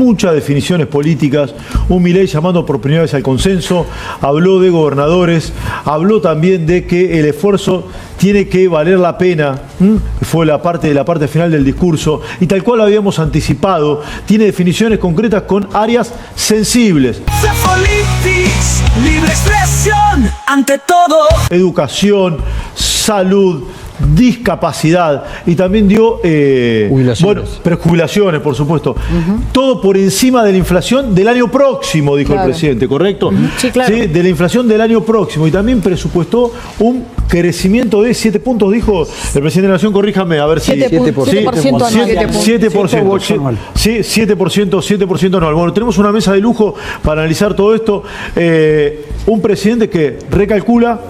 muchas definiciones políticas, un Milei llamando por primera vez al consenso, habló de gobernadores, habló también de que el esfuerzo tiene que valer la pena, que fue la parte final del discurso, y tal cual lo habíamos anticipado, tiene definiciones concretas con áreas sensibles. Libre expresión ante todo. Educación, salud, discapacidad, y también dio prejubilaciones, por supuesto. Todo por encima de la inflación del año próximo, dijo el presidente, ¿correcto? Sí, claro. Sí, de la inflación del año próximo, y también presupuestó un crecimiento de 7 puntos, dijo el presidente de la Nación, corríjame, a ver si... 7% anual. 7%. Sí, 7% anual. Bueno, tenemos una mesa de lujo para analizar todo esto. Un presidente que recalcula,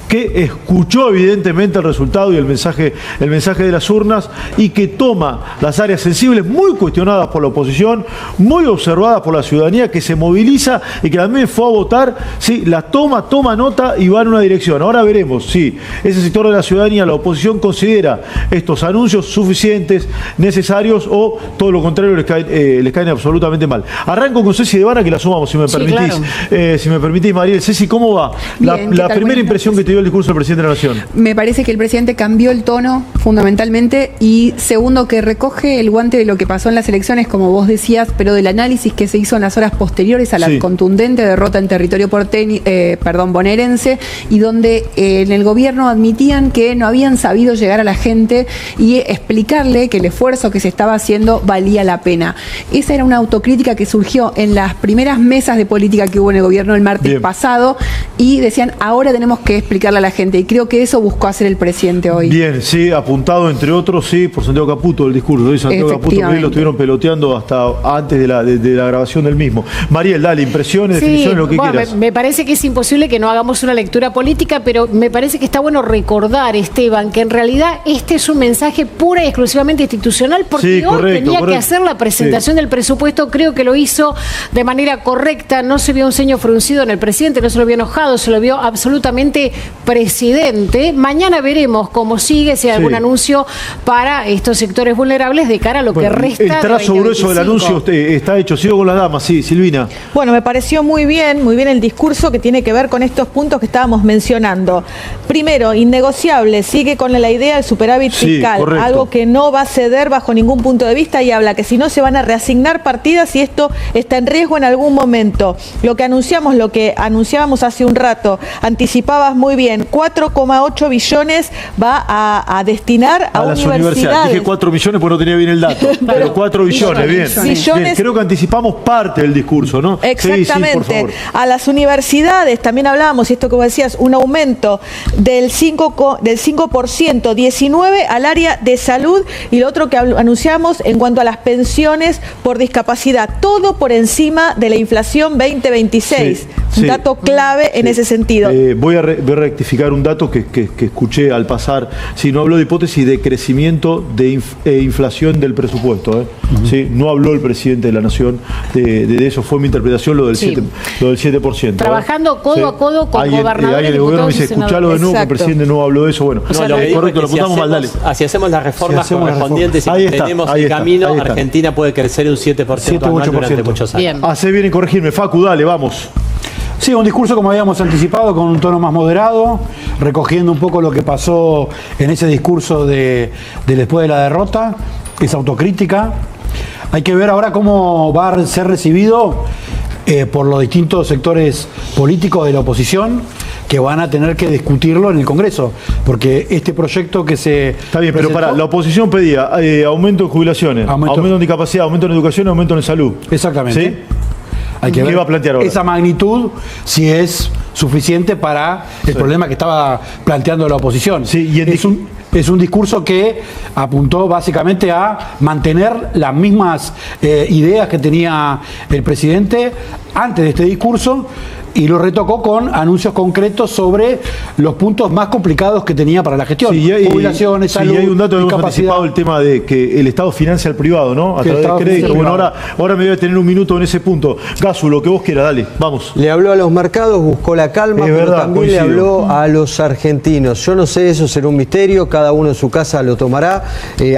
que escuchó evidentemente el resultado y el mensaje de las urnas, y que toma las áreas sensibles muy cuestionadas por la oposición, muy observadas por la ciudadanía, que se moviliza y que también fue a votar, sí, la toma nota y va en una dirección. Ahora veremos si ese sector de la ciudadanía, la oposición, considera estos anuncios suficientes, necesarios, o todo lo contrario, les caen absolutamente mal. Arranco con Ceci Devana, que la sumamos, si me permitís. Claro. Si me permitís, Mariel. Ceci, ¿cómo va? Bien, la primera impresión que te dio el discurso del presidente de la Nación. Me parece que el presidente cambió el tono fundamentalmente, y segundo, que recoge el guante de lo que pasó en las elecciones, como vos decías, pero del análisis que se hizo en las horas posteriores a la contundente derrota en territorio bonaerense, y donde en el gobierno admitían que no habían sabido llegar a la gente y explicarle que el esfuerzo que se estaba haciendo valía la pena. Esa era una autocrítica que surgió en las primeras mesas de política que hubo en el gobierno el martes pasado, y decían, ahora tenemos que explicarle a la gente, y creo que eso buscó hacer el presidente hoy. Bien, sí, apuntado entre otros, sí, por Santiago Caputo el discurso. Hoy Santiago Caputo lo estuvieron peloteando hasta antes de la grabación del mismo. Mariel, dale, impresiones, definiciones, lo que quieras. Me parece que es imposible que no hagamos una lectura política, pero me parece que está bueno recordar, Esteban, que en realidad este es un mensaje pura y exclusivamente institucional, porque hoy tenía que hacer la presentación del presupuesto. Creo que lo hizo de manera correcta, no se vio un ceño fruncido en el presidente, no se lo vio enojado, se lo vio absolutamente presidente. Mañana veremos cómo sigue, si hay algún anuncio para estos sectores vulnerables de cara a lo que resta. El trazo grueso del anuncio está hecho. Sigo con las damas, sí, Silvina. Bueno, me pareció muy bien el discurso que tiene que ver con estos puntos que estábamos mencionando. Primero, innegociable, sigue con la idea del superávit fiscal, algo que no va a ceder bajo ningún punto de vista, y habla que si no se van a reasignar partidas y esto está en riesgo en algún momento. Lo que anunciábamos hace un rato, anticipabas muy bien, 4,8 billones va a destinar a las universidades. Dije 4 millones porque no tenía bien el dato, pero 4 billones, bien. Creo que anticipamos parte del discurso, ¿no? Exactamente. Sí, por favor. A las universidades también hablábamos, y esto que vos decías, un aumento del 5%, 19 al área de salud, y lo otro que anunciamos en cuanto a las pensiones por discapacidad, todo por encima de la inflación 2026. Un dato clave en ese sentido. Voy a rectificar un dato que escuché al pasar. No habló de hipótesis de crecimiento de inflación del presupuesto. No habló el presidente de la Nación de eso. Fue mi interpretación lo del 7%. Trabajando codo a codo con gobernadores. Alguien del gobierno me dice, escuchalo de nuevo, que el presidente no habló de eso. Bueno, correcto, lo apuntamos mal, dale. Si hacemos las reformas correspondientes y tenemos el camino, Argentina puede crecer un 7% anual durante muchos años. Hace bien en corregirme. Facu, dale, vamos. Sí, un discurso como habíamos anticipado, con un tono más moderado, recogiendo un poco lo que pasó en ese discurso de después de la derrota, esa autocrítica. Hay que ver ahora cómo va a ser recibido por los distintos sectores políticos de la oposición, que van a tener que discutirlo en el Congreso, porque este proyecto que se... Está bien, pero la oposición pedía aumento en jubilaciones, aumento en discapacidad, aumento en educación, aumento en salud. Exactamente. ¿Sí? Hay que ver va a plantear ahora? Esa magnitud, si es suficiente para el problema que estaba planteando la oposición. Es un discurso que apuntó básicamente a mantener las mismas ideas que tenía el presidente antes de este discurso, y lo retocó con anuncios concretos sobre los puntos más complicados que tenía para la gestión. Jubilaciones, salud, y hay un dato que hemos anticipado, el tema de que el Estado financia al privado, ¿no? A través de crédito. Bueno, ahora me voy a tener un minuto en ese punto. Gasu, lo que vos quieras, dale, vamos. Le habló a los mercados, buscó la calma, pero también le habló a los argentinos. Yo no sé, eso será un misterio, cada uno en su casa lo tomará.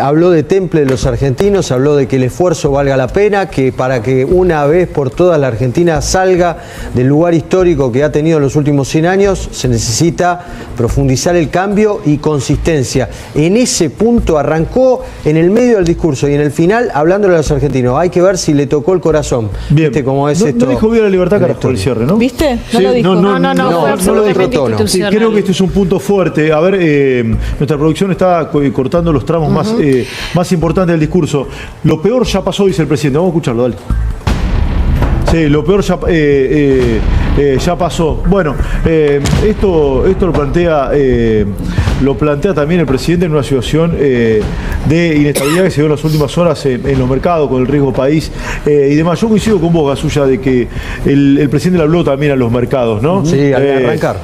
Habló de temple de los argentinos, habló de que el esfuerzo valga la pena, que para que una vez por todas la Argentina salga del lugar histórico que ha tenido en los últimos 100 años, se necesita profundizar el cambio y consistencia. En ese punto arrancó en el medio del discurso y en el final hablándole a los argentinos. Hay que ver si le tocó el corazón. Bien. ¿Viste cómo es esto? No dijo bien la libertad Carrasco el cierre, ¿no? ¿Viste? No lo dijo. No lo dijo tono. Sí, creo que este es un punto fuerte. A ver, nuestra producción está cortando los tramos más importantes del discurso. Lo peor ya pasó, dice el presidente. Vamos a escucharlo, dale. Sí, lo peor ya pasó. Bueno, esto lo plantea también el presidente en una situación de inestabilidad que se dio en las últimas horas en los mercados, con el riesgo país y demás. Yo coincido con vos, Gasulla, de que el presidente le habló también a los mercados, ¿no? Sí, al arrancar.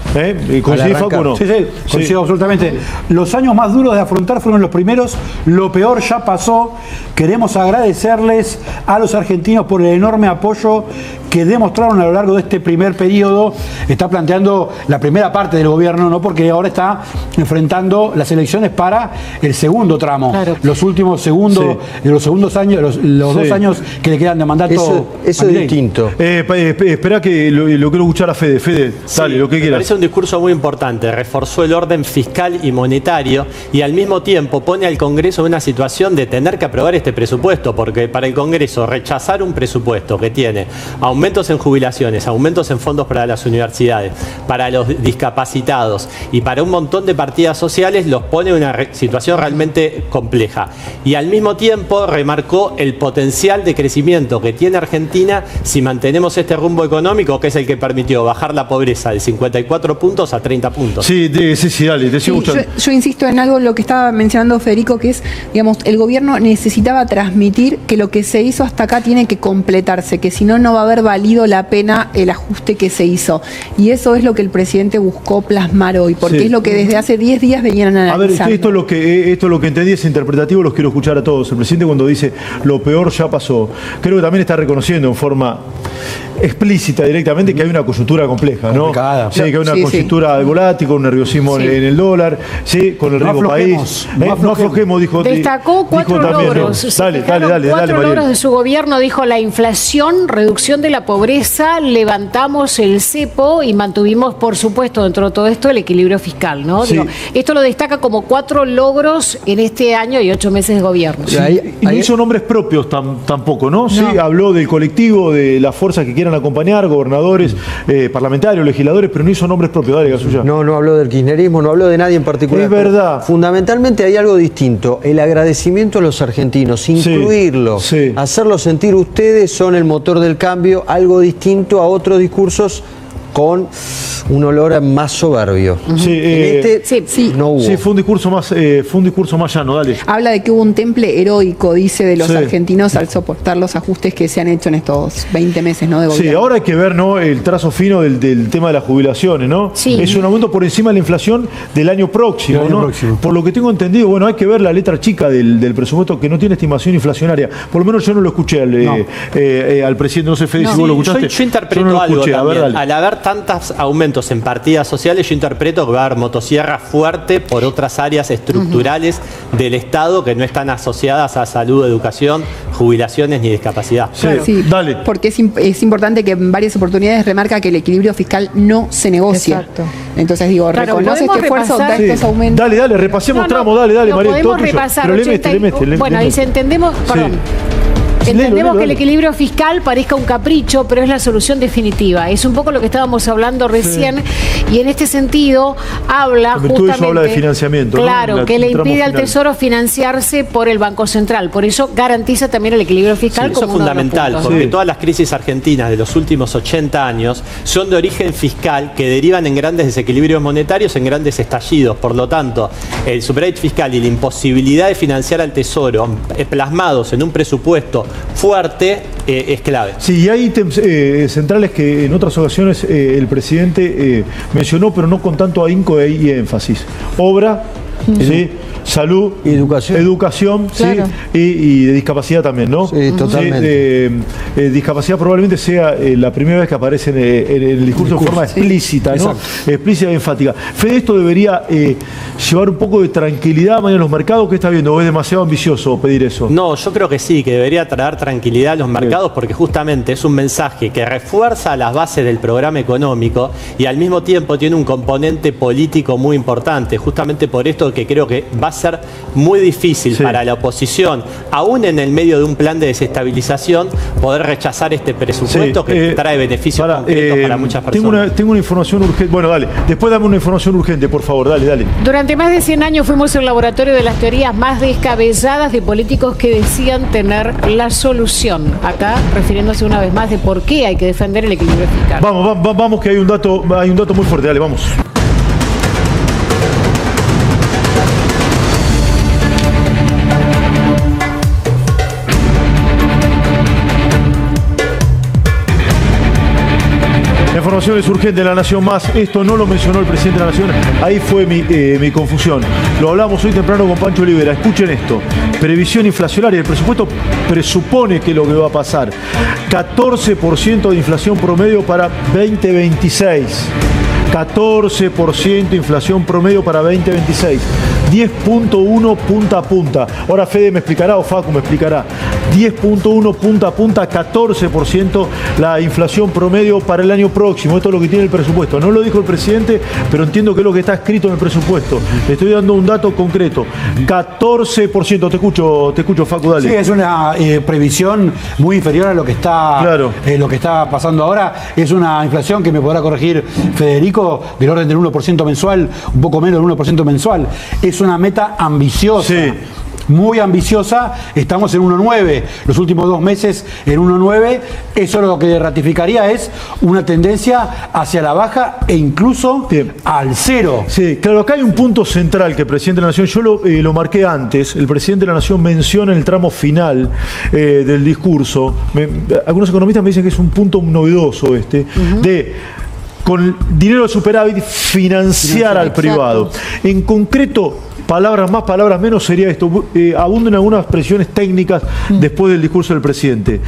¿Coincidís, Facu, o no? Sí, coincido absolutamente. Los años más duros de afrontar fueron los primeros. Lo peor ya pasó. Queremos agradecerles a los argentinos por el enorme apoyo que demostraron a lo largo de este primer periodo. Está planteando la primera parte del gobierno, ¿no? Porque ahora está enfrentando las elecciones para el segundo tramo. Claro. Los últimos segundos, los segundos años, los 2 años que le quedan de mandato. Eso es distinto. Espera que lo quiero escuchar a Fede. Fede, dale, lo que quieras. Me parece un discurso muy importante. Reforzó el orden fiscal y monetario y al mismo tiempo pone al Congreso en una situación de tener que aprobar este presupuesto, porque para el Congreso rechazar un presupuesto que tiene aumentos en jubilaciones, aumentos en fondos para las universidades, para los discapacitados y para un montón de partidas sociales, los pone en una situación realmente compleja. Y al mismo tiempo remarcó el potencial de crecimiento que tiene Argentina si mantenemos este rumbo económico, que es el que permitió bajar la pobreza de 54 puntos a 30 puntos. Sí, dale, yo insisto en algo, lo que estaba mencionando Federico, que es, digamos, el gobierno necesitaba transmitir que lo que se hizo hasta acá tiene que completarse, que si no, no va a haber valido la pena el ajuste que se hizo. Y eso es lo que el presidente buscó plasmar hoy, porque es lo que desde hace 10 días venían analizando. A ver, esto es lo que entendí, es interpretativo, los quiero escuchar a todos. El presidente, cuando dice lo peor ya pasó, creo que también está reconociendo en forma explícita directamente que hay una coyuntura compleja, ¿no? Sí, que hay una coyuntura volátil, con un nerviosismo en el dólar, sí, con el riesgo país. No aflojemos, dijo. Destacó 4 logros. Dale, logros de su gobierno, dijo: la inflación, reducción de la pobreza, levantamos el cepo y mantuvimos, por supuesto, dentro de todo esto, el equilibrio fiscal, ¿no? Sí. Digo, esto lo destaca como 4 logros en este año y 8 meses de gobierno. Sí, y no hizo nombres propios tampoco, ¿no? Sí, habló del colectivo, de las fuerzas que quieran acompañar, gobernadores, parlamentarios, legisladores, pero no hizo nombres propios. Dale, Gasulla. No habló del kirchnerismo, no habló de nadie en particular. Es verdad. Fundamentalmente hay algo distinto, el agradecimiento a los argentinos, incluirlo, hacerlo sentir ustedes son el motor del cambio, algo distinto a otros discursos con un olor más soberbio. No hubo. Sí, fue un discurso más llano, dale. Habla de que hubo un temple heroico, dice, de los argentinos al soportar los ajustes que se han hecho en estos 20 meses, ¿no? De gobierno. Sí, ahora hay que ver, ¿no?, el trazo fino del tema de las jubilaciones, ¿no? Sí. Es un aumento por encima de la inflación del año próximo, ¿no? Por lo que tengo entendido, bueno, hay que ver la letra chica del presupuesto, que no tiene estimación inflacionaria. Por lo menos yo no lo escuché al presidente, no sé, Fede, si vos lo escuchaste. Yo interpreto no algo también. Al haber tantos aumentos en partidas sociales, yo interpreto que va a haber motosierra fuerte por otras áreas estructurales del Estado que no están asociadas a salud, educación, jubilaciones ni discapacidad. Sí, dale. Porque es importante que en varias oportunidades remarca que el equilibrio fiscal no se negocia. Exacto. Entonces digo, reconoce este esfuerzo, da estos aumentos. Dale, repasemos tramo, dale, María. Podemos repasar. Pero le mete. Bueno, ahí se entendemos, perdón. Entendemos que el equilibrio fiscal parezca un capricho, pero es la solución definitiva. Es un poco lo que estábamos hablando recién, y en este sentido habla justamente... Eso habla de financiamiento. Claro, ¿no? Que le impide al Tesoro financiarse por el Banco Central. Por eso garantiza también el equilibrio fiscal. Eso es fundamental, porque todas las crisis argentinas de los últimos 80 años son de origen fiscal, que derivan en grandes desequilibrios monetarios, en grandes estallidos. Por lo tanto, el superávit fiscal y la imposibilidad de financiar al Tesoro plasmados en un presupuesto fuerte es clave. Sí, y hay ítems centrales que en otras ocasiones el presidente mencionó, pero no con tanto ahínco y énfasis. Obra, ¿sí? Salud, educación claro. ¿sí? y de discapacidad también, ¿no? Sí, totalmente. Sí, discapacidad probablemente sea la primera vez que aparece en el discurso de forma explícita, ¿no? Explícita y enfática. Fede, esto debería llevar un poco de tranquilidad mañana a los mercados. ¿Qué está viendo? ¿O es demasiado ambicioso pedir eso? No, yo creo que sí, que debería traer tranquilidad a los mercados porque justamente es un mensaje que refuerza las bases del programa económico y al mismo tiempo tiene un componente político muy importante. Justamente por esto que creo que va a ser muy difícil para la oposición, aún en el medio de un plan de desestabilización, poder rechazar este presupuesto que trae beneficios concretos para muchas personas. Tengo una información urgente. Bueno, dale. Después dame una información urgente, por favor. Dale. Durante más de 100 años fuimos el laboratorio de las teorías más descabelladas de políticos que decían tener la solución. Acá, refiriéndose una vez más de por qué hay que defender el equilibrio fiscal. Vamos que hay un dato muy fuerte. Dale, vamos. La información es urgente en La Nación Más. Esto no lo mencionó el presidente de la Nación. Ahí fue mi confusión. Lo hablamos hoy temprano con Pancho Olivera. Escuchen esto. Previsión inflacionaria. El presupuesto presupone que lo que va a pasar. 14% de inflación promedio para 2026. 14% inflación promedio para 2026. 10.1 punta a punta. Ahora Fede me explicará o Facu me explicará. 10.1 punta a punta, 14% la inflación promedio para el año próximo. Esto es lo que tiene el presupuesto. No lo dijo el presidente, pero entiendo que es lo que está escrito en el presupuesto. Le estoy dando un dato concreto. 14%. Te escucho Facu, dale. Sí, es una previsión muy inferior a lo que está, lo que está pasando ahora. Es una inflación que me podrá corregir Federico, del orden del 1% mensual, un poco menos del 1% mensual. Es una meta ambiciosa. Sí. Muy ambiciosa, estamos en 1.9, los últimos 2 meses en 1.9, eso lo que ratificaría es una tendencia hacia la baja e incluso al cero. Sí, claro, acá hay un punto central que el presidente de la Nación, yo lo marqué antes, el presidente de la Nación menciona en el tramo final del discurso, algunos economistas me dicen que es un punto novedoso de con dinero de superávit financiar al privado. En concreto, palabras más, palabras menos sería esto. Abundan algunas expresiones técnicas después del discurso del presidente.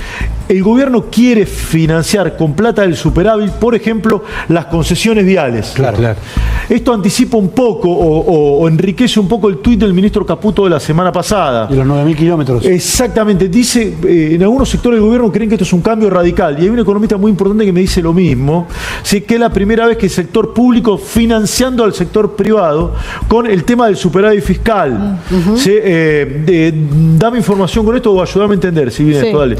El gobierno quiere financiar con plata del superávit, por ejemplo, las concesiones viales. Claro. Esto anticipa un poco o enriquece un poco el tuit del ministro Caputo de la semana pasada. De los 9.000 kilómetros. Exactamente. Dice, en algunos sectores del gobierno creen que esto es un cambio radical. Y hay un economista muy importante que me dice lo mismo. Sí, que es la primera vez que el sector público financiando al sector privado con el tema del superávit fiscal. ¿Sí? Dame información con esto o ayúdame a entender si viene esto, dale.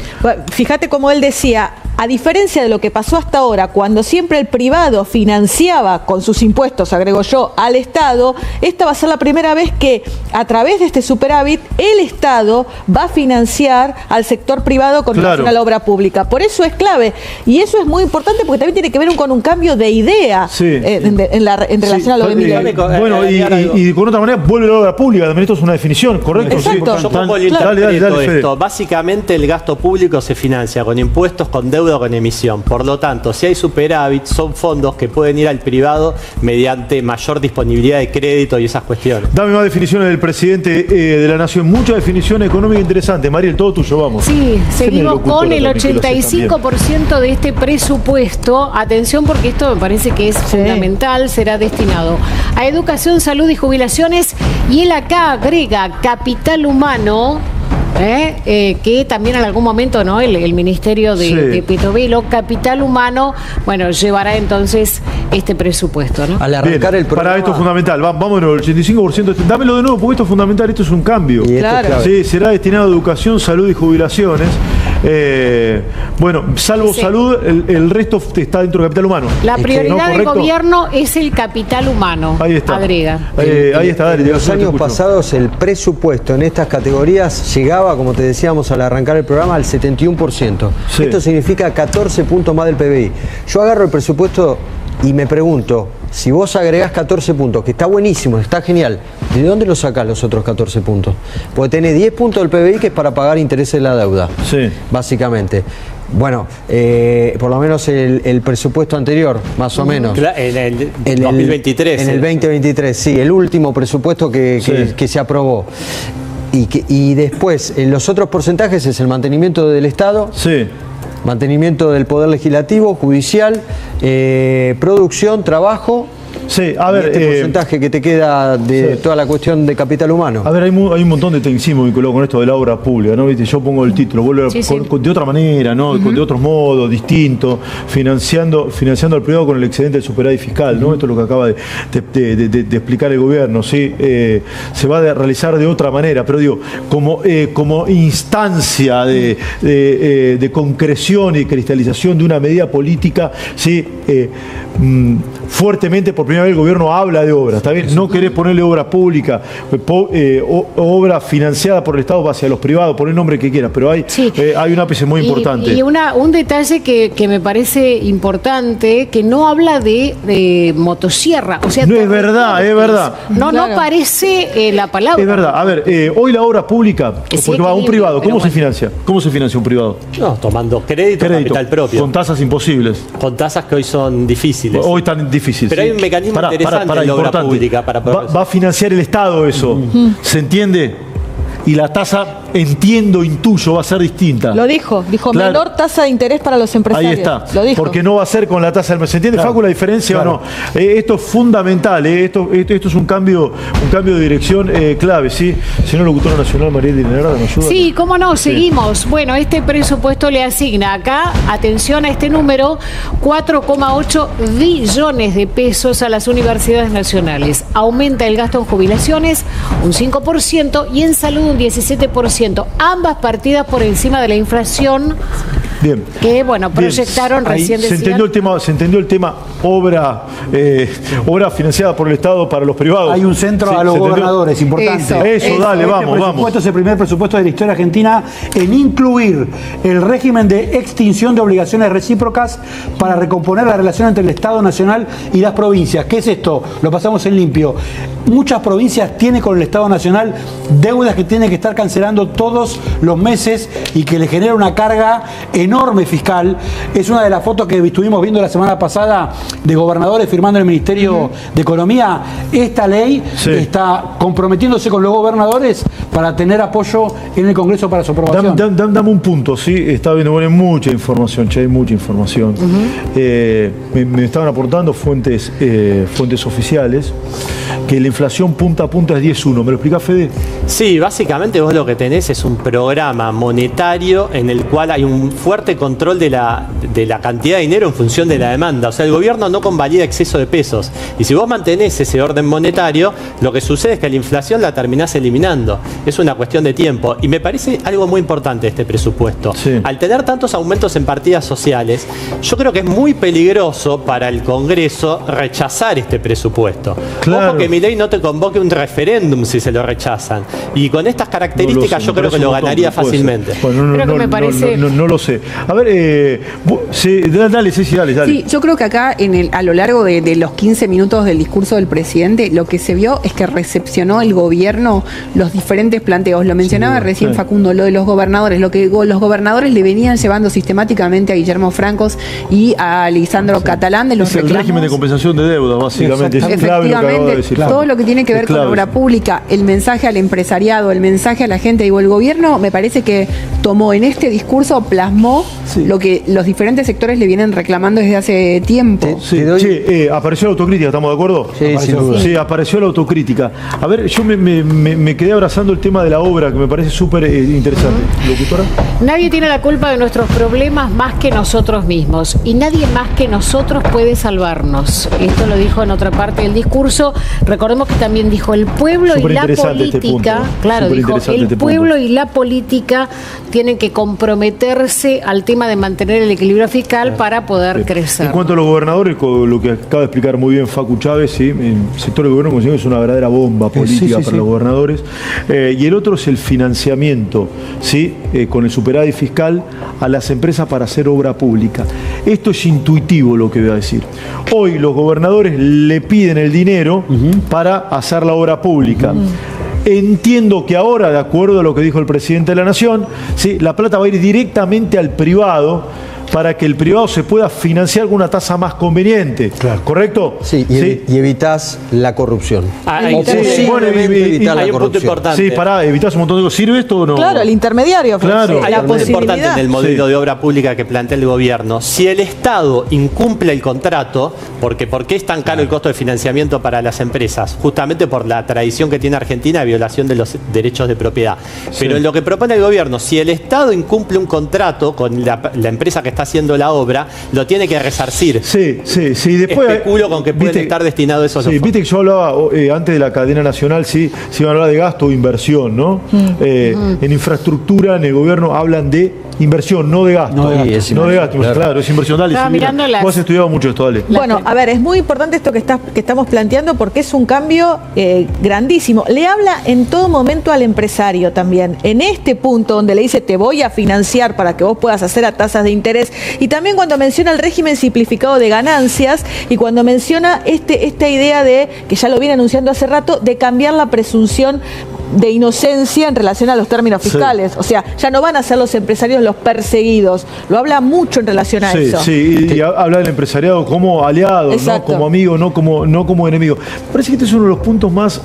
Fíjate como él decía, a diferencia de lo que pasó hasta ahora, cuando siempre el privado financiaba con sus impuestos, agrego yo, al Estado, esta va a ser la primera vez que a través de este superávit el Estado va a financiar al sector privado con relación a la obra pública. Por eso es clave. Y eso es muy importante porque también tiene que ver con un cambio de idea en relación a lo de Bueno, y con otra manera, vuelve la obra pública. También esto es una definición, ¿correcto? Exacto. Yo pongo el interpreto esto. Básicamente el gasto público se financia con impuestos, con deuda, con emisión. Por lo tanto, si hay superávit, son fondos que pueden ir al privado mediante mayor disponibilidad de crédito y esas cuestiones. Dame más definiciones del presidente de la Nación. Mucha definición económica interesante. Mariel, todo tuyo, vamos. Sí, seguimos con el 85% de este presupuesto. Atención porque esto me parece que es fundamental. Será destinado a educación, salud y jubilaciones. Y él acá agrega capital humano. Que también en algún momento, ¿no? El Ministerio de Petovelo, capital humano, bueno, llevará entonces este presupuesto, ¿no? Al arrancar el programa. Para esto es fundamental. Vámonos, el 85%. Dámelo de nuevo, porque esto es fundamental, esto es un cambio. Claro. Sí, será destinado a educación, salud y jubilaciones. Bueno, salvo salud, el resto está dentro del capital humano. La prioridad del gobierno es el capital humano. Ahí está. Agrega. Ahí está, dale. En los años pasados el presupuesto en estas categorías llegaba, como te decíamos al arrancar el programa, al 71%. Sí. Esto significa 14 puntos más del PBI. Yo agarro el presupuesto y me pregunto, si vos agregás 14 puntos, que está buenísimo, está genial, ¿De dónde lo sacás los otros 14 puntos? Porque tenés 10 puntos del PBI que es para pagar intereses de la deuda, básicamente. Bueno, por lo menos el presupuesto anterior, más o menos. En el 2023. En el 2023, sí, el último presupuesto que se aprobó. Y después, en los otros porcentajes es el mantenimiento del Estado, mantenimiento del Poder Legislativo, Judicial, producción, trabajo. Sí, a ver. Este porcentaje que te queda de toda la cuestión de capital humano. A ver, hay un montón de tecnicismo vinculado con esto de la obra pública, ¿no? ¿Viste? Yo pongo el título, vuelvo de otra manera, ¿no? De otros modos, distintos, financiando al privado con el excedente del superávit fiscal, ¿no? Esto es lo que acaba de explicar el gobierno, ¿sí? Se va a realizar de otra manera, pero digo, como instancia de concreción y cristalización de una medida política, ¿sí? Fuertemente por primera vez el gobierno habla de obra, ¿está bien? No querés ponerle obra pública, obra financiada por el Estado hacia los privados, poner el nombre que quieras, pero hay un ápice muy importante. Y un detalle que me parece importante, que no habla de motosierra, o sea... No, es verdad. No aparece la palabra. Es verdad, a ver, hoy la obra pública, porque va a un privado, ¿cómo se financia? ¿Cómo se financia un privado? No, tomando crédito, capital propio. Con tasas imposibles. Con tasas que hoy son difíciles. Hoy están difíciles. Pero hay un mecanismo interesante en la obra pública para poder... Va a financiar el Estado eso. ¿Se entiende? Y la tasa, intuyo, va a ser distinta. Lo dijo, menor tasa de interés para los empresarios. Ahí está. Lo dijo. Porque no va a ser con la tasa del mes. ¿Se entiende, Facu, la diferencia o no? Esto es fundamental, esto es un cambio de dirección clave, ¿sí? Señor locutor nacional, Mariel Dinerada, ¿nos ayuda? Sí, cómo no, seguimos. Bueno, este presupuesto le asigna acá, atención a este número, 4,8 billones de pesos a las universidades nacionales. Aumenta el gasto en jubilaciones un 5% y en salud un 17%. Ambas partidas por encima de la inflación. Bien. Que, proyectaron recién. Se entendió el tema obra financiada por el Estado para los privados. Hay un centro a los gobernadores, importante. Eso, dale, vamos. Este es el primer presupuesto de la historia argentina en incluir el régimen de extinción de obligaciones recíprocas para recomponer la relación entre el Estado Nacional y las provincias. ¿Qué es esto? Lo pasamos en limpio. Muchas provincias tienen con el Estado Nacional deudas que tienen que estar cancelando todos los meses y que le genera una carga enorme fiscal. Es una de las fotos que estuvimos viendo la semana pasada de gobernadores firmando en el Ministerio de Economía. Esta ley está comprometiéndose con los gobernadores para tener apoyo en el Congreso para su aprobación. Dame un punto, ¿sí? Está viendo, hay mucha información, hay mucha información. Me estaban aportando fuentes oficiales que la inflación punta a punta es 10,1. ¿Me lo explica, Fede? Sí, básicamente vos lo que tenés es un programa monetario en el cual hay un fuerte control de la cantidad de dinero en función de la demanda. O sea, el gobierno no convalida exceso de pesos. Y si vos mantenés ese orden monetario, lo que sucede es que la inflación la terminás eliminando. Es una cuestión de tiempo. Y me parece algo muy importante este presupuesto. Sí. Al tener tantos aumentos en partidas sociales, yo creo que es muy peligroso para el Congreso rechazar este presupuesto. Claro. Ojo que Milei no te convoque un referéndum si se lo rechazan. Y con estas características yo creo que lo ganaría fácilmente. No lo sé. A ver, dale. Sí, yo creo que acá a lo largo de los 15 minutos del discurso del presidente, lo que se vio es que recepcionó el gobierno los diferentes planteos. Lo mencionaba recién Facundo, lo de los gobernadores, lo que los gobernadores le venían llevando sistemáticamente a Guillermo Francos y a Lisandro Catalán de los reclamos. El régimen de compensación de deuda, básicamente. Es clave lo que acabo de decir. Todo lo que tiene que ver con obra pública, el mensaje al empresariado, el mensaje a la gente, el gobierno me parece que tomó en este discurso, plasmó lo que los diferentes sectores le vienen reclamando desde hace tiempo. Apareció la autocrítica, ¿estamos de acuerdo? Sí, apareció la autocrítica. A ver, yo me quedé abrazando el tema de la obra, que me parece súper interesante. ¿Locutora? Nadie tiene la culpa de nuestros problemas más que nosotros mismos, y nadie más que nosotros puede salvarnos. Esto lo dijo en otra parte del discurso. Recordemos que también dijo el pueblo y la política. Claro, dijo el pueblo y la política tienen que comprometerse al tema de mantener el equilibrio fiscal para poder crecer. En cuanto a los gobernadores, lo que acaba de explicar muy bien Facu Chávez, el sector de gobierno considero que es una verdadera bomba política para los gobernadores. Y el otro es el financiamiento, con el superávit fiscal a las empresas para hacer obra pública. Esto es intuitivo lo que voy a decir. Hoy los gobernadores le piden el dinero, para hacer la obra pública. Entiendo que ahora, de acuerdo a lo que dijo el presidente de la Nación, ¿sí?, la plata va a ir directamente al privado para que el privado se pueda financiar con una tasa más conveniente. Claro. ¿Correcto? Sí, y evitas la corrupción. Hay un punto importante. Sí, evitás un montón de cosas. ¿Sirve esto o no? Claro, el intermediario. Claro. Hay un punto importante en el modelo de obra pública que plantea el gobierno. Si el Estado incumple el contrato, ¿por qué es tan caro el costo de financiamiento para las empresas? Justamente por la tradición que tiene Argentina de violación de los derechos de propiedad. Pero en lo que propone el gobierno, si el Estado incumple un contrato con la empresa que está haciendo la obra, lo tiene que resarcir. Sí. Después, especulo con que pueden estar destinados esos fondos. Viste que yo hablaba antes de la cadena nacional, sí, se iba a hablar de gasto o inversión, ¿no? En infraestructura, en el gobierno hablan de inversión, no de gasto. No de gasto, claro, es inversión. Dale, vos has estudiado mucho esto, dale. Bueno, a ver, es muy importante esto que estamos planteando porque es un cambio grandísimo. Le habla en todo momento al empresario también. En este punto donde le dice te voy a financiar para que vos puedas hacer a tasas de interés, y también cuando menciona el régimen simplificado de ganancias y cuando menciona esta idea de, que ya lo viene anunciando hace rato, de cambiar la presunción de inocencia en relación a los términos fiscales. O sea, ya no van a ser los empresarios los perseguidos. Lo habla mucho en relación a eso. Sí, y habla del empresariado como aliado, ¿no? Como amigo, no como enemigo. Parece que este es uno de los puntos más...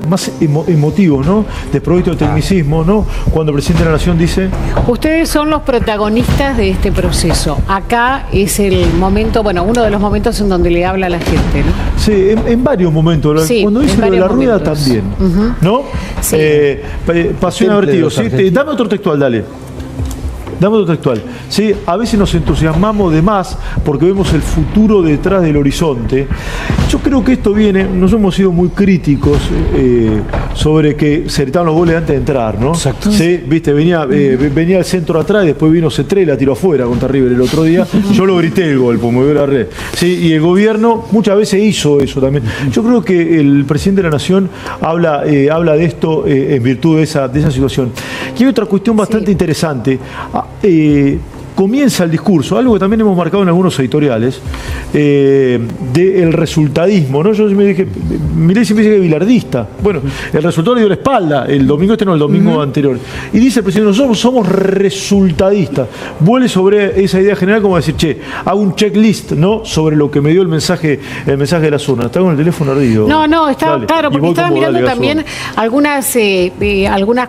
más emotivos, ¿no? Desprovisto de tecnicismo, ¿no? Cuando el presidente de la Nación dice... Ustedes son los protagonistas de este proceso. Acá es el momento, uno de los momentos en donde le habla a la gente, ¿no? Sí, en varios momentos. Sí, cuando dice lo de la rueda también, ¿no? Sí. Pasión a vertido. ¿Sí? Dame otro textual, dale. Dame otro textual. ¿Sí? A veces nos entusiasmamos de más porque vemos el futuro detrás del horizonte. Yo creo que esto viene, nos hemos sido muy críticos sobre que se gritaban los goles antes de entrar, ¿no? Exacto. ¿Sí? Viste, venía el centro atrás y después vino C3 y la tiró afuera contra River el otro día. Yo lo grité el gol, pues movió la red. ¿Sí? Y el gobierno muchas veces hizo eso también. Yo creo que el presidente de la Nación habla de esto en virtud de esa situación. Y hay otra cuestión bastante interesante. Comienza el discurso, algo que también hemos marcado en algunos editoriales, del resultadismo, ¿no? Yo me dije, Milei siempre dice que es bilardista. Bueno, el resultado le dio la espalda el domingo el domingo anterior. Y dice el presidente, nosotros somos resultadistas. Vuelve sobre esa idea general como decir, hago un checklist, ¿no? Sobre lo que me dio el mensaje de las urnas. Está con el teléfono ardido. No, estaba claro, porque estaba mirando también algunas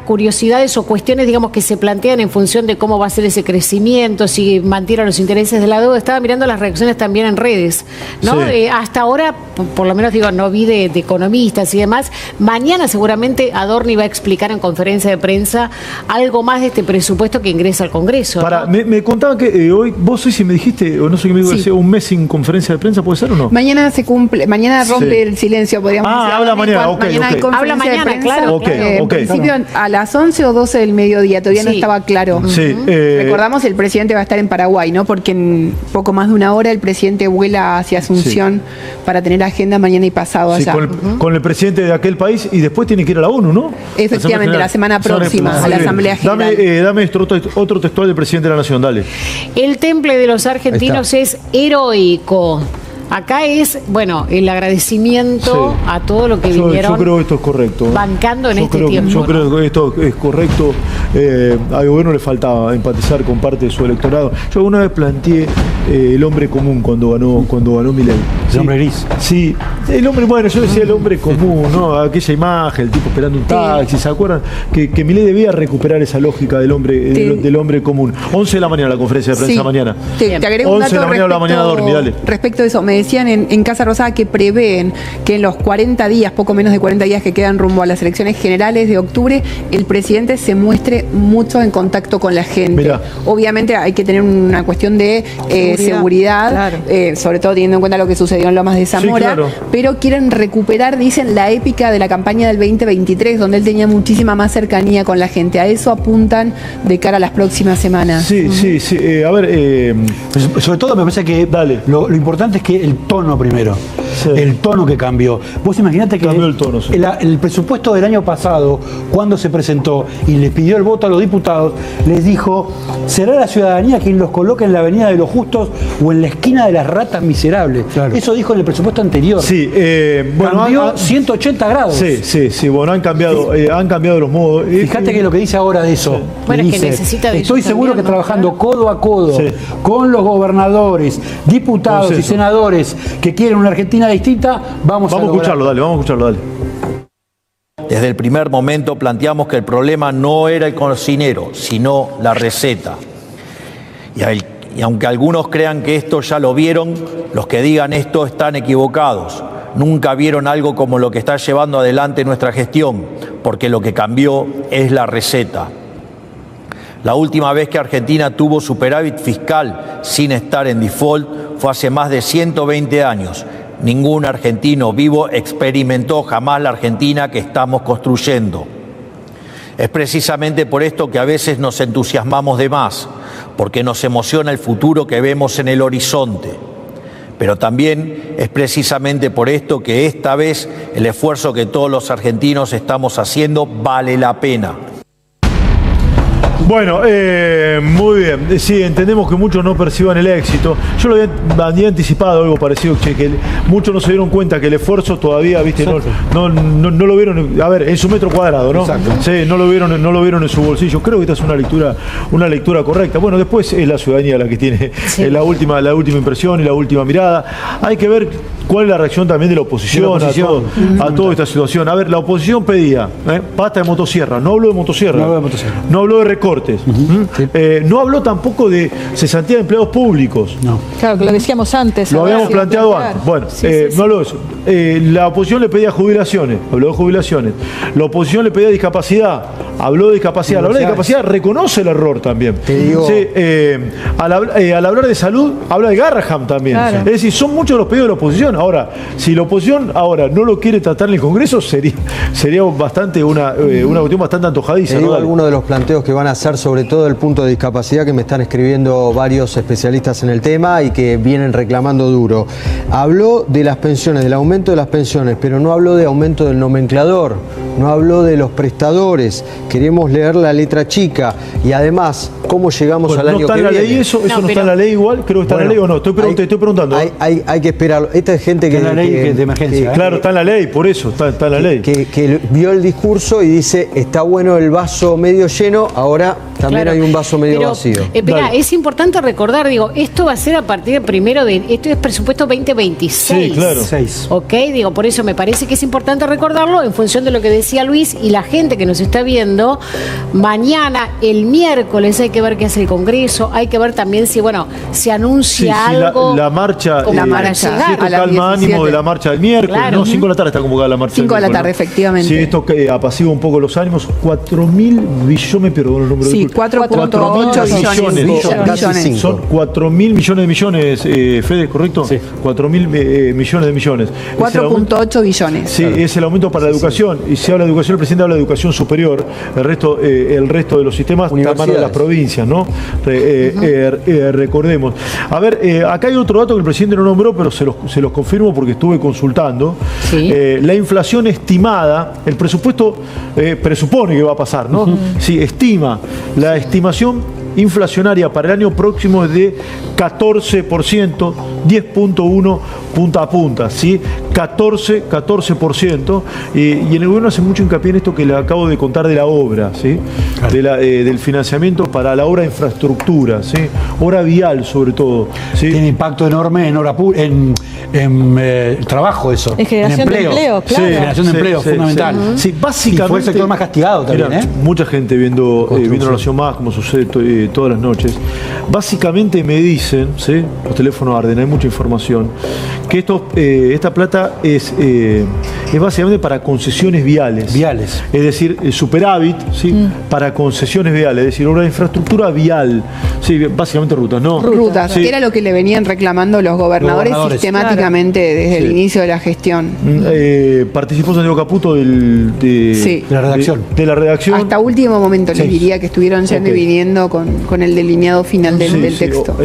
curiosidades o cuestiones, digamos, que se plantean en función de cómo va a ser ese crecimiento, si mantiene los intereses de la deuda. Estaba mirando las reacciones también en redes, ¿no? Sí. Hasta ahora, por lo menos no vi de economistas y demás. Mañana seguramente Adorni va a explicar en conferencia de prensa algo más de este presupuesto que ingresa al Congreso, ¿no? Me contaban que hoy, vos si me dijiste, o no sé qué me dijo, sí, un mes sin conferencia de prensa, ¿puede ser o no? Mañana se cumple, mañana rompe el silencio, podríamos decir. Habla mañana, mañana hay conferencia habla mañana, de prensa, claro. En principio a las 11 o 12 del mediodía, todavía no estaba claro. Sí, recordamos, el presidente va a estar en Paraguay, ¿no? Porque en poco más de una hora el presidente vuela hacia Asunción para tener agenda mañana y pasado allá. Con el presidente de aquel país y después tiene que ir a la ONU, ¿no? Efectivamente, la semana próxima, a la Asamblea General. Dame otro textual del presidente de la Nación, dale. El temple de los argentinos es heroico. Acá es, el agradecimiento a todo lo que vinieron. Yo creo que esto es correcto. Bancando en tiempo. Yo creo que esto es correcto. Al gobierno le faltaba empatizar con parte de su electorado. Yo alguna vez planteé el hombre común cuando ganó Milei. El hombre gris. Sí, el hombre, yo decía el hombre común, ¿no? Aquella imagen, el tipo esperando un taxi, ¿se acuerdan? Que Milei debía recuperar esa lógica del hombre común. 11 de la mañana la conferencia de prensa mañana. Te agrego un 11 de la mañana la mañana Adorni, dale. Respecto a eso, me decían en Casa Rosada que prevén que en los 40 días, poco menos de 40 días que quedan rumbo a las elecciones generales de octubre, el presidente se muestre mucho en contacto con la gente. Mirá. Obviamente hay que tener una cuestión de seguridad, claro. Sobre todo teniendo en cuenta lo que sucedió en Lomas de Zamora, sí, claro. Pero quieren recuperar, dicen, la épica de la campaña del 2023, donde él tenía muchísima más cercanía con la gente. A eso apuntan de cara a las próximas semanas. Sí. A ver, sobre todo me parece que lo importante es que el tono primero. el tono que cambió. Vos imaginate que cambió el tono, sí. el presupuesto del año pasado, cuando se presentó y les pidió el voto a los diputados, les dijo, será la ciudadanía quien los coloque en la avenida de los justos o en la esquina de las ratas miserables. Claro. Eso dijo en el presupuesto anterior. Sí, bueno, cambió 180 grados. Sí, bueno, han cambiado los modos. Fíjate que lo que dice ahora de eso. Bueno, dice, es que necesita de estoy seguro que trabajando codo a codo sí. con los gobernadores, diputados y senadores que quieren una Argentina distinta, vamos a escucharlo, vamos a escucharlo, dale. Desde el primer momento planteamos que el problema no era el cocinero, sino la receta. Y aunque algunos crean que esto ya lo vieron, los que digan esto están equivocados. Nunca vieron algo como lo que está llevando adelante nuestra gestión, porque lo que cambió es la receta. La última vez que Argentina tuvo superávit fiscal sin estar en default fue hace más de 120 años. Ningún argentino vivo experimentó jamás la Argentina que estamos construyendo. Es precisamente por esto que a veces nos entusiasmamos de más, porque nos emociona el futuro que vemos en el horizonte. Pero también es precisamente por esto que esta vez el esfuerzo que todos los argentinos estamos haciendo vale la pena. Bueno, muy bien. Sí, entendemos que muchos no perciban el éxito. Yo lo había anticipado algo parecido, que muchos no se dieron cuenta que el esfuerzo todavía, viste, no lo vieron, a ver, en su metro cuadrado, ¿no? Exacto. Sí, no lo vieron en su bolsillo. Creo que esta es una lectura correcta. Bueno, después es la ciudadanía la que tiene la última impresión y la última mirada. Hay que ver cuál es la reacción también de la oposición, a toda esta situación. A ver, la oposición pedía pasta de motosierra, no habló de motosierra, no habló de recortes. Sí. No habló tampoco de cesantía de empleados públicos. No. Claro, que lo decíamos antes. Lo habíamos planteado antes. Bueno, no habló de eso. La oposición le pedía jubilaciones, habló de jubilaciones. La oposición le pedía discapacidad, habló de discapacidad. Al hablar de discapacidad reconoce el error también. Sí, al hablar de salud, habla de Garraham también. Claro. Es decir, son muchos los pedidos de la oposición. Ahora, si la oposición ahora no lo quiere tratar en el Congreso, sería bastante una cuestión bastante antojadiza. Te digo algunos de los planteos que van a hacer, sobre todo el punto de discapacidad, que me están escribiendo varios especialistas en el tema y que vienen reclamando duro. Habló de las pensiones, del aumento de las pensiones, pero no habló de aumento del nomenclador, no habló de los prestadores. Queremos leer la letra chica y además cómo llegamos al año que viene. ¿No está en la ley eso? ¿Eso no está en la ley igual? Creo que está en la ley o no. Estoy preguntando. Hay que esperarlo. Esta es gente que... Está en la ley de emergencia. Claro, está en la ley, por eso está en la ley. Que vio el discurso y dice, está bueno el vaso medio lleno, ahora también hay un vaso medio vacío. Espera, es importante recordar, esto va a ser a partir del primero esto es presupuesto 2026. Sí, claro. Ok, por eso me parece que es importante recordarlo en función de lo que decía Luis y la gente que nos está viendo. Mañana, el miércoles, hay que ver qué hace el Congreso, hay que ver también si, se anuncia algo. La marcha, si esto calma ánimo de la marcha del miércoles, claro. No, 5 de la tarde está convocada la marcha. 5 de la tarde, efectivamente. Sí, esto apacigua un poco los ánimos. 4.000 billones, me pierdo el número. Sí, 4.8 billones. Son 4.000 millones de millones, Fede, ¿correcto? Sí. 4.000 millones de millones. 4.8 billones. Sí, es el aumento para la educación. Y si habla de educación, el presidente habla de educación superior. El resto de los sistemas están en manos de las provincias, ¿no? Recordemos. A ver, acá hay otro dato que el presidente no nombró, pero se los confirmo porque estuve consultando. Sí. La inflación estimada, el presupuesto presupone que va a pasar, ¿no? Sí, estima. La estimación inflacionaria para el año próximo es de 14%, 10.1 punta a punta, ¿sí? 14%. Y en el gobierno hace mucho hincapié en esto que le acabo de contar de la obra, ¿sí? Claro. Del financiamiento para la obra de infraestructura, ¿sí? Obra vial sobre todo, ¿sí? Tiene impacto enorme en trabajo eso. En generación de empleo, claro. Sí, generación de empleo, fundamental. Sí, básicamente. Y fue el sector más castigado también, Mucha gente viendo La Nación Más, como sucede todas las noches. Básicamente me dicen, ¿sí? Los teléfonos arden, hay mucha información, que esta plata es es básicamente para concesiones viales. Es decir, el superávit, ¿sí? Para concesiones viales, es decir, una infraestructura vial. Sí, básicamente rutas, ¿no? Rutas, sí. Era lo que le venían reclamando los gobernadores sistemáticamente desde el inicio de la gestión. Participó Santiago Caputo de la redacción. De la redacción. Hasta último momento les diría que estuvieron yendo y viniendo con el delineado final del texto.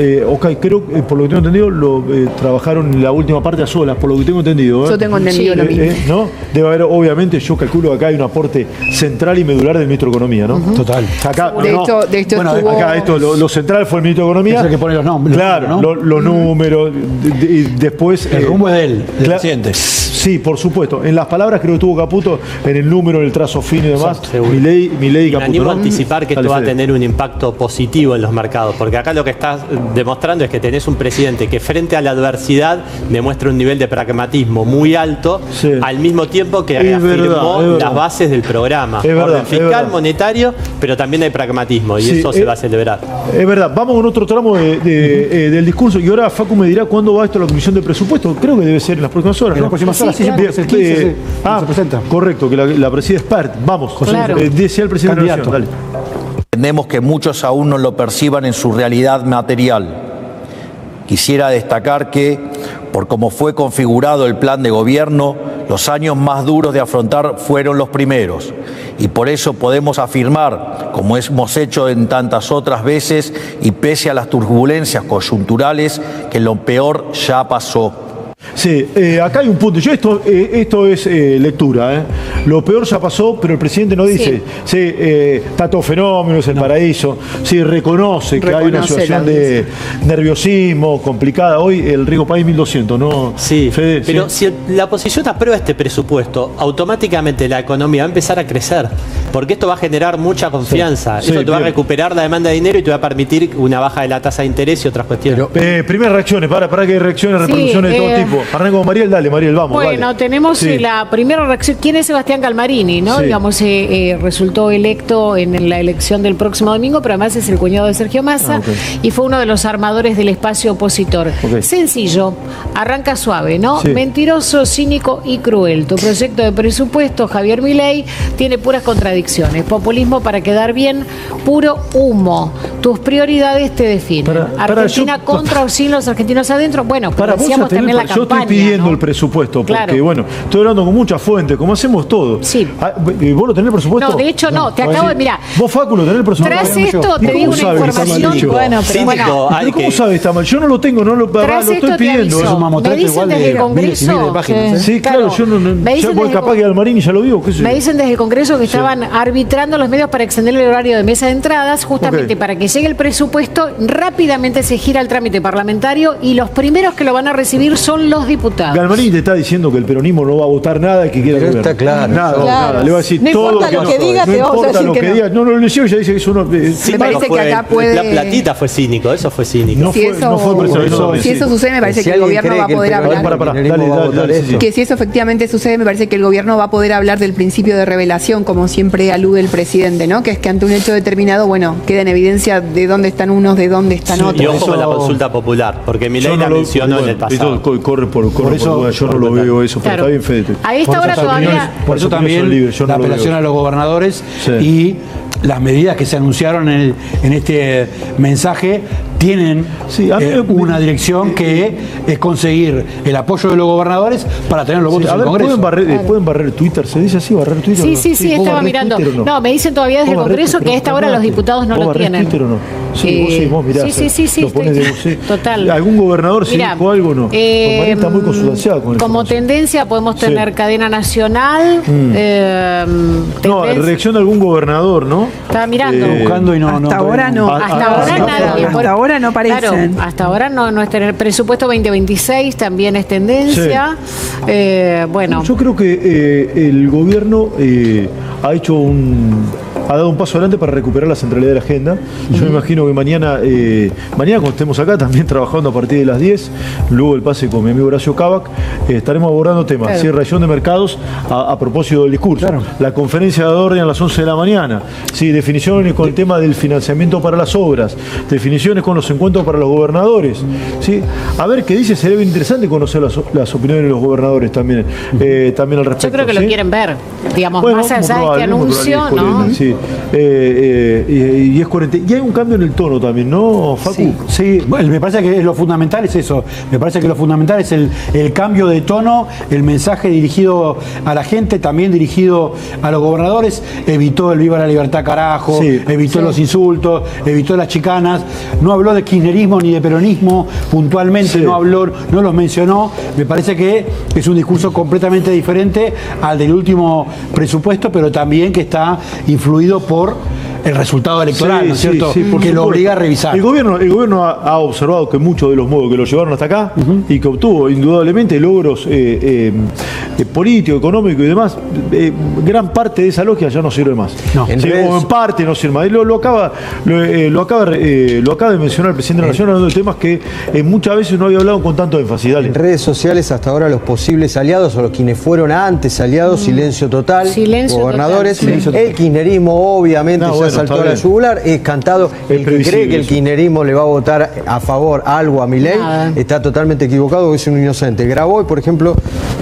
Creo que por lo que tengo entendido, trabajaron en la última parte a solas, por lo que tengo entendido. Yo tengo entendido lo mismo. ¿No? Debe haber, obviamente, yo calculo que acá hay un aporte central y medular del ministro de Economía, ¿no? Total. Acá, de hecho bueno, estuvo... acá lo central fue el ministro de Economía. Es el que pone los nombres. Claro, ¿no? los números. Y después. El rumbo es de él, del presidente. Sí, por supuesto. En las palabras creo que tuvo Caputo, en el número, en el trazo fino y demás. Milei y Caputo. Me animo a anticipar que esto va a tener un impacto positivo en los mercados, porque acá lo que estás demostrando es que tenés un presidente que frente a la adversidad demuestra un nivel de pragmatismo muy alto, al mismo tiempo que reafirmó las bases del programa. Orden fiscal, monetario, pero también hay pragmatismo y eso se va a celebrar. Es verdad. Vamos con otro tramo del discurso y ahora Facu me dirá cuándo va esto a la Comisión de Presupuesto. Creo que debe ser en las próximas horas. En las próximas horas, sí, el 15 se presenta. Correcto, que la preside Spert. Vamos, José. Decía el presidente de la Nación. Dale. Entendemos que muchos aún no lo perciban en su realidad material. Quisiera destacar que, por cómo fue configurado el plan de gobierno, los años más duros de afrontar fueron los primeros. Y por eso podemos afirmar, como hemos hecho en tantas otras veces, y pese a las turbulencias coyunturales, que lo peor ya pasó. Sí, acá hay un punto. Esto es lectura. Lo peor ya pasó, pero el presidente no dice. Sí, está todo fenómeno, es el paraíso. Sí, reconoce que hay una situación de nerviosismo complicada. Hoy el riesgo país 1200, ¿no? Sí, Fede, pero si la oposición aprueba este presupuesto, automáticamente la economía va a empezar a crecer, porque esto va a generar mucha confianza. Eso te va a recuperar la demanda de dinero y te va a permitir una baja de la tasa de interés y otras cuestiones. Primeras reacciones, para que hay reacciones, reproducciones de todo tipo. Arranco con Mariel, dale, Mariel, vamos. Bueno, tenemos la primera reacción. ¿Quién es Sebastián Galmarini? ¿No? Digamos, resultó electo en la elección del próximo domingo, pero además es el cuñado de Sergio Massa y fue uno de los armadores del espacio opositor. Sencillo, arranca suave, ¿no? Mentiroso, cínico y cruel. Tu proyecto de presupuesto, Javier Milei, tiene puras contradicciones. Populismo para quedar bien, puro humo. Tus prioridades te definen. Argentina contra o sin los argentinos adentro. Bueno, pero decíamos también la campaña. Yo estoy pidiendo el presupuesto, porque bueno, estoy hablando con muchas fuentes, como hacemos todos. Sí. ¿Vos lo tenés el presupuesto? No, de hecho no, te acabo de mirar. Vos, Facu, lo tenés el presupuesto. Tras esto te digo una información. Bueno, pero ¿cómo sabes está mal? Yo no lo tengo, lo estoy pidiendo. Es un mamotrato igual de miles y miles de páginas. Sí, claro, yo no. Capaz que Galmarini ya lo vio. Me dicen desde el Congreso que estaban arbitrando los medios para extender el horario de mesa de entradas, justamente para que llegue el presupuesto, rápidamente se gira el trámite parlamentario y los primeros que lo van a recibir son los diputados. Galmarini te está diciendo que el peronismo no va a votar nada y que quiere gobernar. Está claro. Nada. Le va a decir no todo importa lo que diga, no te vamos a importa decir lo que diga. No, lo leyó y ya dice que eso no. Me parece que acá puede. La platita fue cínico, eso fue cínico. No fue si eso sucede, me parece que el gobierno va a poder hablar. Que si eso efectivamente sucede, me parece que el gobierno va a poder hablar del principio de revelación, como siempre alude el presidente, ¿no? Que es que ante un hecho determinado, bueno, queda en evidencia de dónde están unos, de dónde están otros. Y ojo con la consulta popular, porque Milei la mencionó en el pasado. Corre por eso yo no lo veo eso, pero está bien, Fede. A esta hora todavía. Por eso también la apelación a los gobernadores y las medidas que se anunciaron en este mensaje tienen una dirección que es conseguir el apoyo de los gobernadores para tener los votos en el Congreso. ¿Pueden barrer Twitter? ¿Se dice así, barrer Twitter? Sí, estaba mirando. No, me dicen todavía desde el Congreso que a esta hora los diputados no lo tienen. Twitter o no? Vos mirás. Sí. Lo pones de total. ¿Algún gobernador se dijo algo o no? María está muy consustanciada con como tendencia podemos tener cadena nacional. No, reacción de algún gobernador, ¿no? Estaba mirando. Buscando y no. Hasta ahora no. Hasta ahora nadie. Hasta ahora no parecen. Claro, hasta ahora no es tener presupuesto 2026, también es tendencia. Bueno. Yo creo que el gobierno ha hecho ha dado un paso adelante para recuperar la centralidad de la agenda. Yo me imagino que mañana cuando estemos acá, también trabajando a partir de las 10, luego el pase con mi amigo Horacio Cavac, estaremos abordando temas, cierre de mercados a propósito del discurso. La conferencia de orden a las 11 de la mañana, definiciones con el tema del financiamiento para las obras, definiciones con los encuentros para los gobernadores. A ver qué dice, sería bien interesante conocer las opiniones de los gobernadores también al respecto. Yo creo que lo quieren ver, digamos, más allá de este anuncio, ¿no? Y es coherente. Y hay un cambio en el tono también, ¿no, Facu? Sí, bueno, me parece que lo fundamental es eso. Me parece que lo fundamental es el cambio de tono, el mensaje dirigido a la gente, también dirigido a los gobernadores. Evitó el viva la libertad carajo, evitó los insultos, evitó las chicanas. No habló de kirchnerismo ni de peronismo puntualmente, no los mencionó. Me parece que es un discurso completamente diferente al del último presupuesto, pero también que está influido por el resultado electoral, ¿no es cierto? Que lo obliga a revisar. El gobierno ha observado que muchos de los modos que lo llevaron hasta acá y que obtuvo indudablemente logros políticos, económicos y demás, gran parte de esa lógica ya no sirve más. En parte no sirve más. Y lo acaba de mencionar el presidente de la Nación, hablando de temas que muchas veces no había hablado con tanto énfasis. En redes sociales hasta ahora los posibles aliados o los quienes fueron antes aliados, silencio total, gobernadores, el kirchnerismo obviamente ya saltó a la yugular, es cantado. El que cree que el kirchnerismo le va a votar a favor algo a Milei está totalmente equivocado, es un inocente. Grabó, por ejemplo,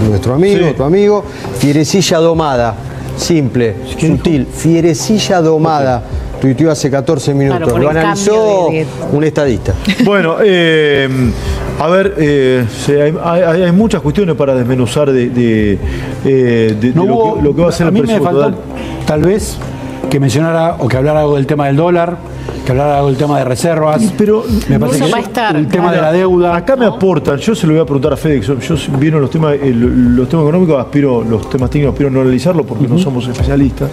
nuestro amigo, tu amigo, Fierecilla domada, simple, sutil, Fierecilla domada. Tuiteó hace 14 minutos, lo analizó un estadista. Bueno, a ver, hay muchas cuestiones para desmenuzar de lo que va a ser el presupuesto. Me faltó, tal vez, que mencionara o que hablara algo del tema del dólar, que hablara algo del tema de reservas, pero me parece que el tema de la deuda. Acá me aportan, yo se lo voy a preguntar a Fede, yo vieron los temas económicos, los temas técnicos aspiro a no analizarlos porque no somos especialistas.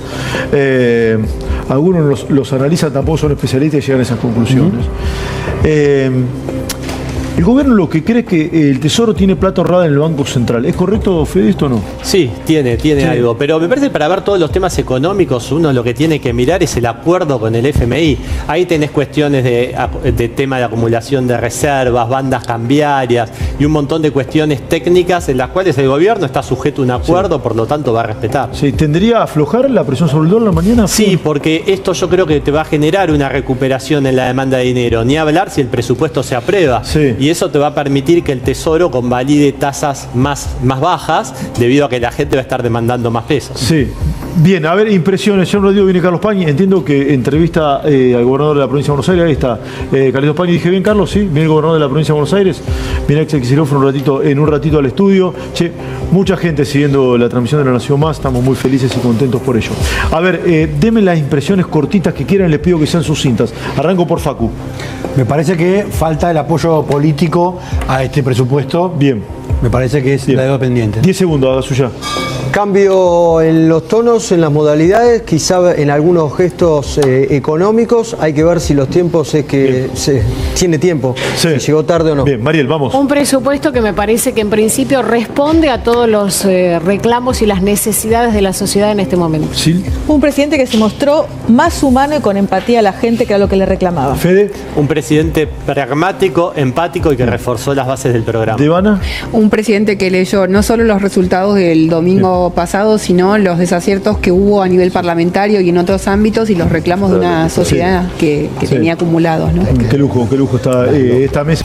Algunos los analizan, tampoco son especialistas y llegan a esas conclusiones. El gobierno lo que cree es que el Tesoro tiene plata ahorrada en el Banco Central. ¿Es correcto, Fede, esto o no? Sí, tiene algo. Pero me parece que para ver todos los temas económicos, uno lo que tiene que mirar es el acuerdo con el FMI. Ahí tenés cuestiones de tema de acumulación de reservas, bandas cambiarias y un montón de cuestiones técnicas en las cuales el gobierno está sujeto a un acuerdo, por lo tanto va a respetar. ¿Tendría a aflojar la presión sobre el dólar mañana? Sí, porque esto yo creo que te va a generar una recuperación en la demanda de dinero. Ni hablar si el presupuesto se aprueba. Y eso te va a permitir que el Tesoro convalide tasas más bajas debido a que la gente va a estar demandando más pesos. Sí. Bien, a ver, impresiones. Yo no lo digo, viene Carlos Pañi. Entiendo que entrevista al gobernador de la provincia de Buenos Aires. Ahí está Carlitos Pañi. Dije bien, Carlos, sí. Viene el gobernador de la provincia de Buenos Aires. Viene Axel Kicillof en un ratito al estudio. Mucha gente siguiendo la transmisión de La Nación Más. Estamos muy felices y contentos por ello. A ver, denme las impresiones cortitas que quieran. Les pido que sean sucintas. Arranco por Facu. Me parece que falta el apoyo político a este presupuesto. Bien. Me parece que es la deuda pendiente. 10 segundos, haga suya. Cambio en los tonos, en las modalidades, quizá en algunos gestos económicos. Hay que ver si los tiempos es que tiene tiempo, si llegó tarde o no. Bien, Mariel, vamos. Un presupuesto que me parece que en principio responde a todos los reclamos y las necesidades de la sociedad en este momento. ¿Sí? Un presidente que se mostró más humano y con empatía a la gente que era lo que le reclamaba. Fede. Un presidente pragmático, empático y que reforzó las bases del programa. Devana. Un presidente que leyó no solo los resultados del domingo pasado, sino los desaciertos que hubo a nivel parlamentario y en otros ámbitos y los reclamos de una sociedad que tenía acumulados, ¿no? Qué lujo está esta mesa.